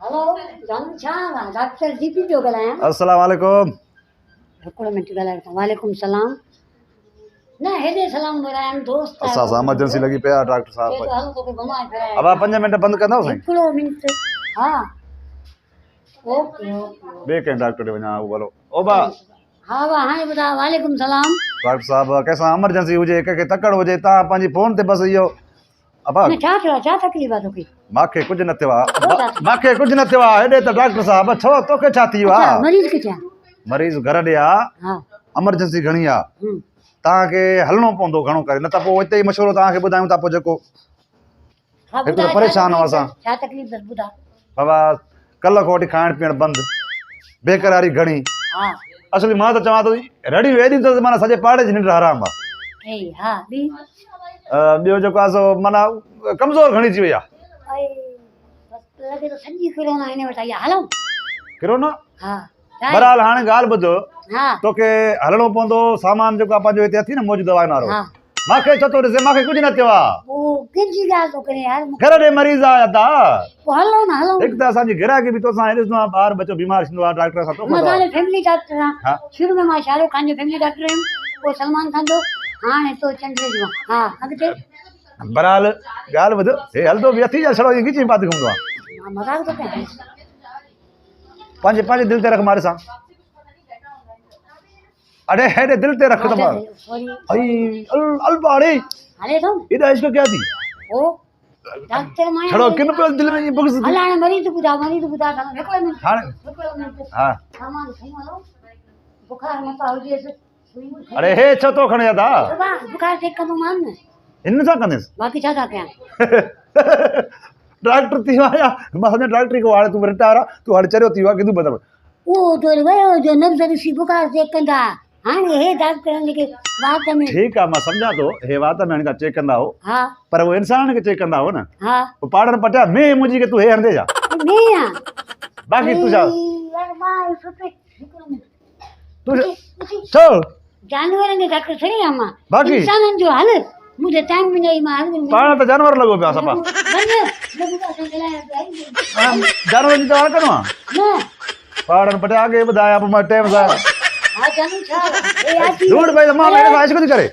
Hello जान छा doctor GP पियो ॻाल्हायां। अस्सलाम वालेकुम। हिकिड़ो मिंट ॻाल्हायो था। वालेकुम सलाम। न हेॾे सलाम ॿुधायां दोस्त आहे। असां सां इमरजेंसी लगी पिया डॉक्टर साहब। हलो तोखे घुमाए फिराए। अब 5 मिनट बंद कंदव साईं? हिकिड़ो मिंट। हा ओके ओके। बे के डॉक्टर ॾे वञा बोलो ओ बा। हा बा हाणे ॿुधा। वालेकुम सलाम। डॉक्टर साहब कैसा इमरजेंसी हुजे कंहिंखे तकड़ हुजे तव्हां पंहिंजी फोन ते बस इहो अबा न छा थियो आहे? छा तकलीफ़ आहे तोखे? मांखे कुझु न थियो आहे। मांखे कुझु न थियो आहे। हेॾे त डॉक्टर साहब छो तोखे छा थी वियो आहे? मरीज़ किथे आहे? मरीज़ घर ॾे आहे। हा इमरजेंसी घणी आहे। तव्हांखे हलणो पवंदो घणो करे न त पोइ हिते ई मशवरो तव्हांखे ॿुधायूं था पोइ जेको हिकिड़ो परेशान हो असां। छा तकलीफ़ अथसि ॿुधा। बाबा कल्ह खां वठी खाइण पीअण बंदि बेकरारी घणी। हा असली मां त चवां थो रड़ी वेदी त माना सॼे पाड़े जी निंड हराम आहे। हा ॿी ॿियो जेको आहे सो माना कमज़ोर घणी थी वई आहे। लॻे थो सॼी किरोना हिन वटि आई आहे। हलूं किरोना? हा बहरहाल हाणे ॻाल्हि ॿुधो हा तोखे हलणो पवंदो सामान जेको आहे पंहिंजो हिते अथई न मौजूदु दवाउनि वारो। हा मूंखे छो थो ॾिसे मूंखे कुझु न थियो आहे। पोइ कंहिंजी ॻाल्हि थो करे यार। घर ॾे मरीज़ आहे ता पोइ हलो न हलो। हिकु त असांजी गिराकी बि तोसां ॾिसंदो आहे ॿार बच्चो बीमार थींदो आहे डॉक्टर सां तो मां तव्हांजो फैमिली डॉक्टर हा। आहियां। शुरू में मां शाहरुख खान जो फैमिली डॉक्टर हुयमि पोइ सलमान खान जो हाणे तो चंद्र जो। हा अॻिते बहरहाल ॻाल्हि ॿुध हे हलंदो बि अथई या छड़ो ईअं खीची पाती घुमंदो आहे? मां मज़ाक थो कयां। पंहिंजे पंहिंजे दिलि ते रख मारे सां। अरे हेॾे दिलि ते रख त मार। सॉरी अल बाड़े हले थो एॾा इश्क कया थी ओ डॉक्टर मां छड़ो किन पे दिलि में ईअं बुग्स थी। हल हाणे मरीज़ ॿुधा हिकिड़ो मिंट हाणे हिकिड़ो मिंट हा सामान खणी हलो। बुखार मता हुजेसि अरे हे छो तो खणे था? बुखार चेक कंदो मान न हिन सां कंदेसि बाक़ी छा था कयां। डॉक्टर थी वियो आहियां मां सम्झा डॉक्टरी को हाणे तूं रिटायर आहे तूं हाणे चरियो थी वियो आहे किथूं बदल उहो तो वियो जो नब्ज़ ॾिसी बुखार चेक कंदा। हाणे हे डॉक्टर जेके वात में ठीकु आहे मां सम्झां थो हे वात में हाणे तव्हां चेक कंदा हो हा पर उहो इंसान खे चेक कंदा हो न। हा पोइ पाड़नि पटिया में मुंहिंजी के तूं हे हणंदे जा मैं बाक़ी तूं छा यार मां सुठे हिकिड़ो मिंट तूं छो जानवरनि जो डॉक्टर थोरी आहियां मां। बाक़ी इंसाननि जो हल मुंहिंजो टाइम बि न आई मां हल पाण त जानवर लॻो पियो आहे सफ़ा जानवर जी दवा करिणो आहे न पाड़नि पटिया अॻे ॿुधायां पोइ मां टाइम सां हा जानू छा हे यार झूठ भई मां मेरे ख्वाहिश को थी करे